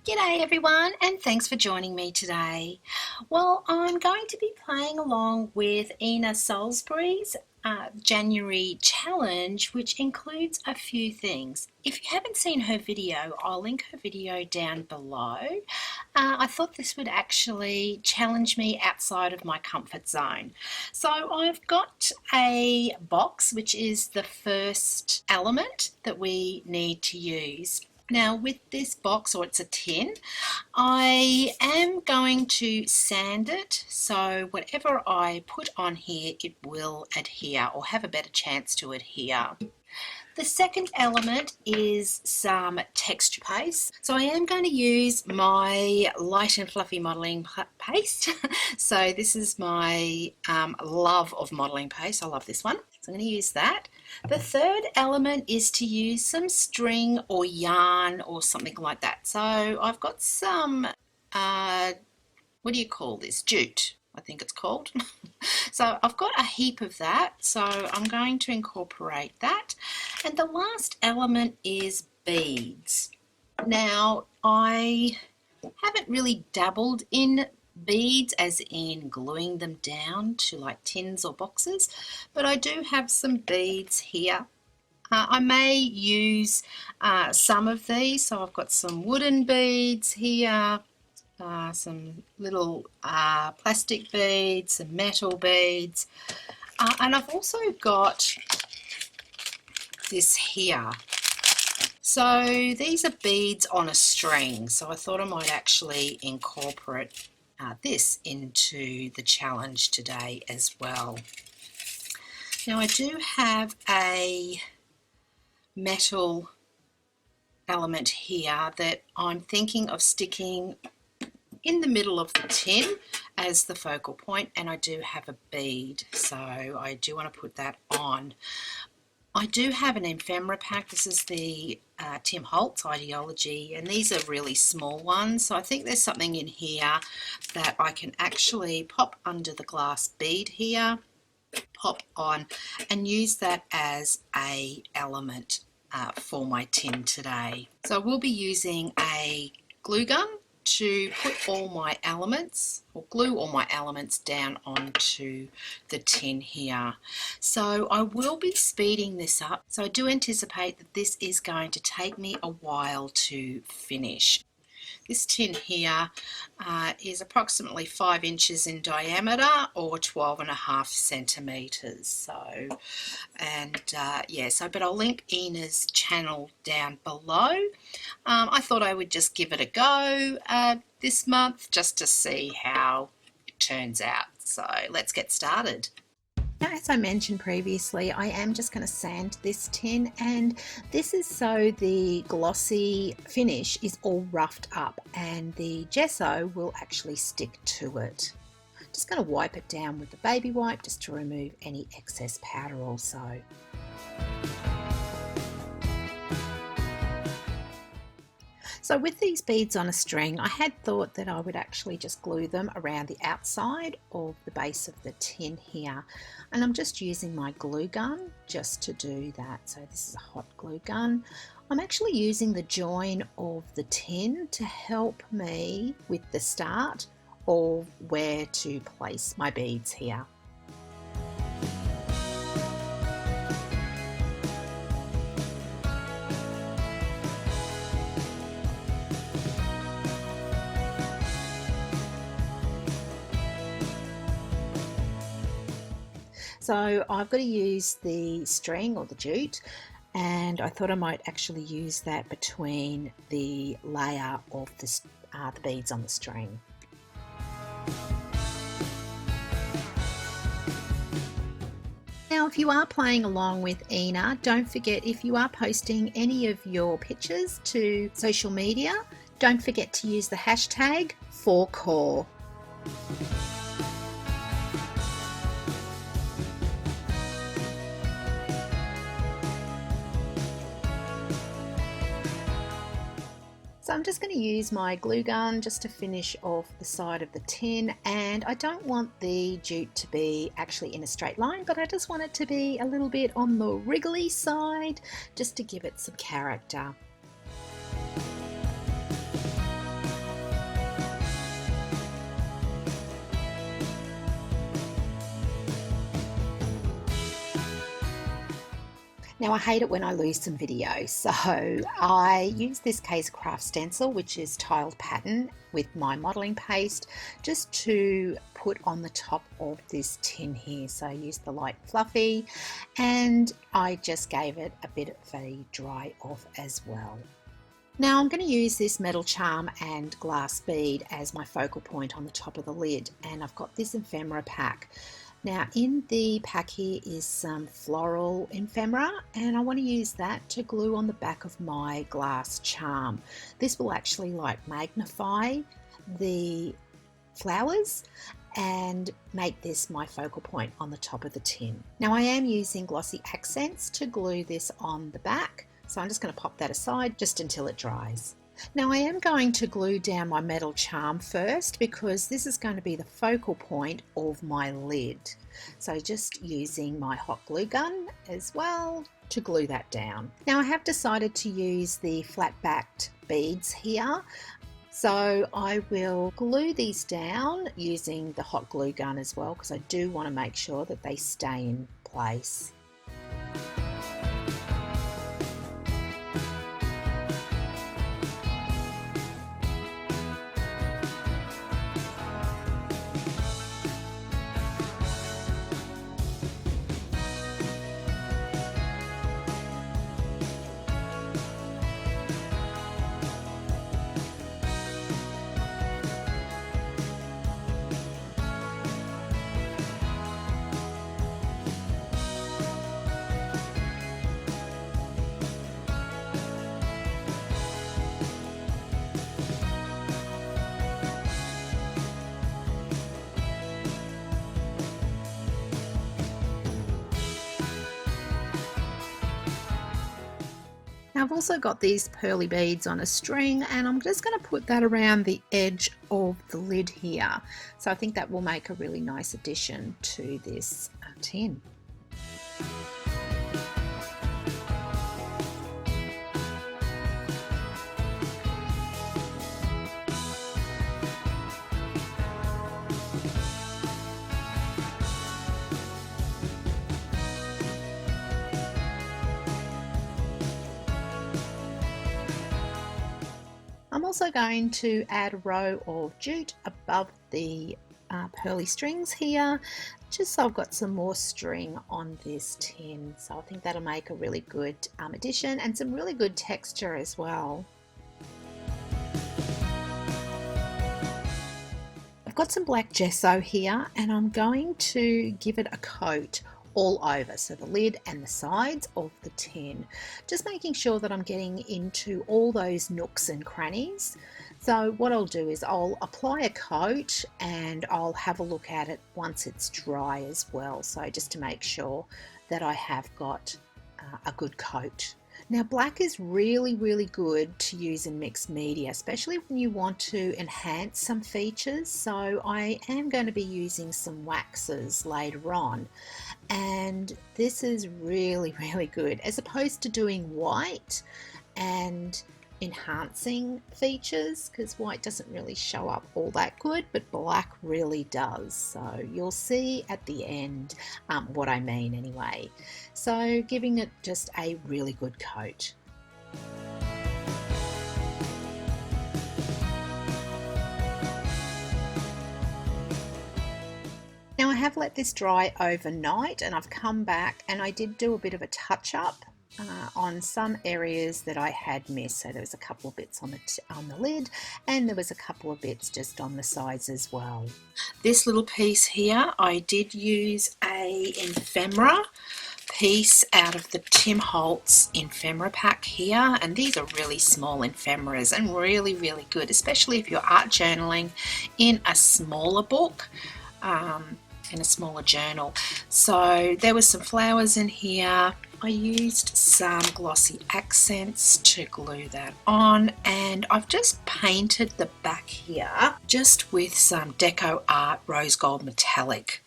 G'day everyone, and thanks for joining me today. Well, I'm going to be playing along with Ina Solsbery's January challenge, which includes a few things. If you haven't seen her video, I'll link her video down below. I thought this would actually challenge me outside of my comfort zone. So I've got a box, which is the first element that we need to use. Now with this box, or it's a tin, I am going to sand it so whatever I put on here it will adhere or have a better chance to adhere. The second element is some texture paste. So I am going to use my light and fluffy modelling paste. So this is my love of modelling paste. I love this one. So I'm going to use that. The third element is to use some string or yarn or something like that. So I've got some, what do you call this? Jute, I think it's called. So I've got a heap of that, so I'm going to incorporate that. And the last element is beads. Now, I haven't really dabbled in beads as in gluing them down to like tins or boxes, but I do have some beads here. I may use some of these, so I've got some wooden beads here, some little plastic beads, some metal beads, and I've also got this here. So these are beads on a string, so I thought I might actually incorporate this into the challenge today as well. Now I do have a metal element here that I'm thinking of sticking in the middle of the tin as the focal point, and I do have a bead, so I do want to put that on. I do have an ephemera pack. This is the Tim Holtz Ideology, and these are really small ones, so I think there's something in here that I can actually pop under the glass bead here, pop on, and use that as a element for my tin today. So we'll be using a glue gun to put all my elements, or glue all my elements down onto the tin here. So I will be speeding this up, so I do anticipate that this is going to take me a while to finish. This tin here is approximately 5 inches in diameter or 12.5 centimeters. So, and yeah, so but I'll link Ina's channel down below. I thought I would just give it a go this month just to see how it turns out. So let's get started. Now, as I mentioned previously, I am just going to sand this tin, and this is so the glossy finish is all roughed up and the gesso will actually stick to it. Just going to wipe it down with the baby wipe just to remove any excess powder also. So with these beads on a string, I had thought that I would actually just glue them around the outside of the base of the tin here. And I'm just using my glue gun just to do that. So this is a hot glue gun. I'm actually using the join of the tin to help me with the start of where to place my beads here. So I've got to use the string or the jute, and I thought I might actually use that between the layer of the beads on the string. Now, if you are playing along with Ina, don't forget, if you are posting any of your pictures to social media, don't forget to use the hashtag #4core. So I'm just going to use my glue gun just to finish off the side of the tin, and I don't want the jute to be actually in a straight line, but I just want it to be a little bit on the wriggly side just to give it some character. Now I hate it when I lose some video, so I use this KaiserCraft stencil, which is tiled pattern, with my modelling paste just to put on the top of this tin here. So I used the light fluffy and I just gave it a bit of a dry off as well. Now I'm going to use this metal charm and glass bead as my focal point on the top of the lid, and I've got this ephemera pack. Now in the pack here is some floral ephemera, and I want to use that to glue on the back of my glass charm. This will actually like magnify the flowers and make this my focal point on the top of the tin. Now I am using glossy accents to glue this on the back, so I'm just going to pop that aside just until it dries. Now I am going to glue down my metal charm first because this is going to be the focal point of my lid. So just using my hot glue gun as well to glue that down. Now I have decided to use the flat backed beads here. So I will glue these down using the hot glue gun as well, because I do want to make sure that they stay in place. Now I've also got these pearly beads on a string, and I'm just going to put that around the edge of the lid here. So I think that will make a really nice addition to this tin. I'm also going to add a row of jute above the pearly strings here, just so I've got some more string on this tin. So I think that'll make a really good addition and some really good texture as well. I've got some black gesso here, and I'm going to give it a coat all over, so the lid and the sides of the tin, just making sure that I'm getting into all those nooks and crannies. So what I'll do is I'll apply a coat and I'll have a look at it once it's dry as well, so just to make sure that I have got a good coat. Now black is really good to use in mixed media, especially when you want to enhance some features. So I am going to be using some waxes later on, and this is really good as opposed to doing white and enhancing features, because white doesn't really show up all that good, but black really does. So you'll see at the end what I mean anyway. So giving it just a really good coat. Now I have let this dry overnight, and I've come back and I did do a bit of a touch up on some areas that I had missed. So there was a couple of bits on the lid, and there was a couple of bits just on the sides as well. This little piece here, I did use a ephemera piece out of the Tim Holtz ephemera pack here, and these are really small ephemeras and really good, especially if you're art journaling in a smaller book, in a smaller journal. So there was some flowers in here. I used some glossy accents to glue that on, and I've just painted the back here just with some Deco Art Rose Gold Metallic,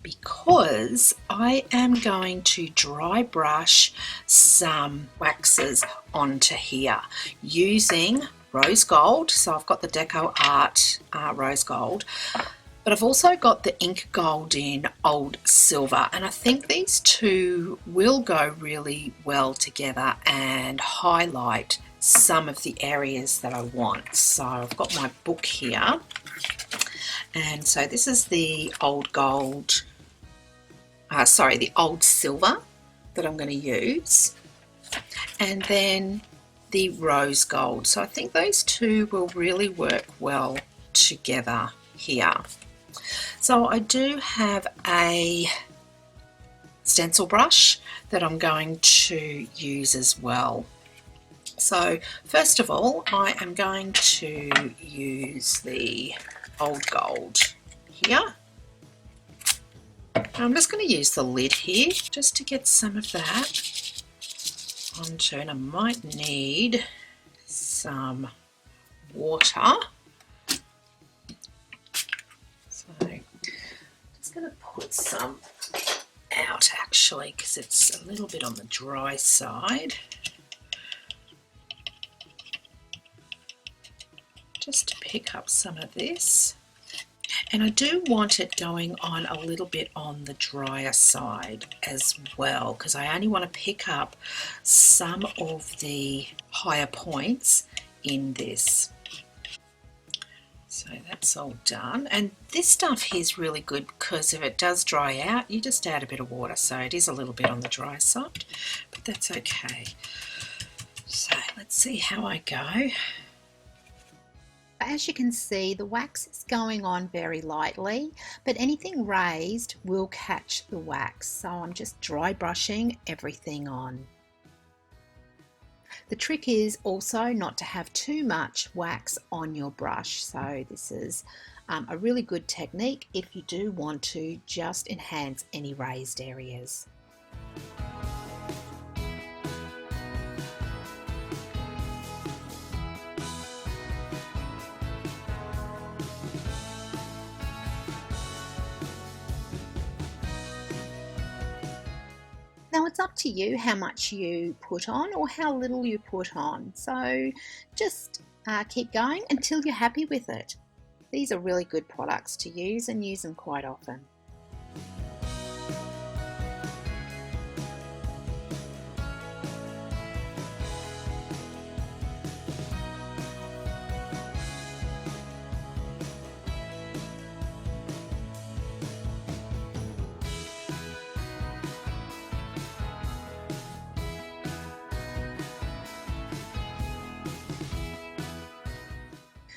because I am going to dry brush some waxes onto here using rose gold. So I've got the Deco Art Rose Gold, But I've also got the ink gold in old silver, and I think these two will go really well together and highlight some of the areas that I want. So I've got my book here, and so this is the old gold, the old silver that I'm going to use, and then the rose gold. So I think those two will really work well together here. So I do have a stencil brush that I'm going to use as well. So first of all, I am going to use the old gold here. I'm just going to use the lid here just to get some of that onto, and I might need some water. So I'm just going to put some out actually, because it's a little bit on the dry side. Just to pick up some of this. And I do want it going on a little bit on the drier side as well, because I only want to pick up some of the higher points in this. So that's all done, and this stuff here is really good because if it does dry out, you just add a bit of water, so it is a little bit on the dry side, but that's okay. So let's see how I go. As you can see, the wax is going on very lightly, but anything raised will catch the wax, so I'm just dry brushing everything on. The trick is also not to have too much wax on your brush, so this is a really good technique if you do want to just enhance any raised areas. Now it's up to you how much you put on or how little you put on, so just keep going until you're happy with it. These are really good products to use and use them quite often.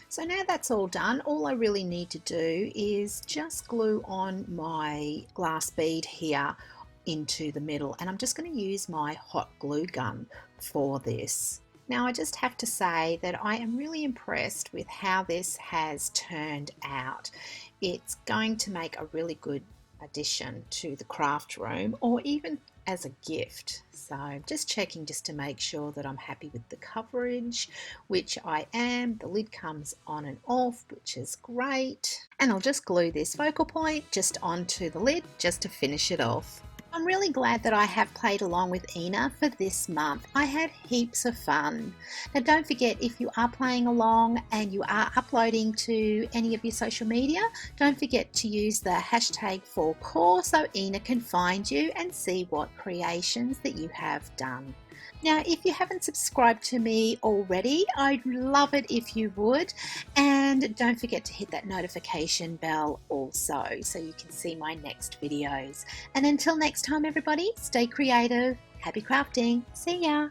So now that's all done, all I really need to do is just glue on my glass bead here into the middle, and I'm just going to use my hot glue gun for this. Now I just have to say that I am really impressed with how this has turned out. It's going to make a really good addition to the craft room, or even as a gift. So just checking just to make sure that I'm happy with the coverage, which I am. The lid comes on and off, which is great. And I'll just glue this focal point just onto the lid just to finish it off. I'm really glad that I have played along with Ina for this month. I had heaps of fun. Now don't forget, if you are playing along and you are uploading to any of your social media, don't forget to use the hashtag #4core so Ina can find you and see what creations that you have done. Now, if you haven't subscribed to me already, I'd love it if you would. And don't forget to hit that notification bell also so you can see my next videos. And until next time, everybody, stay creative. Happy crafting. See ya.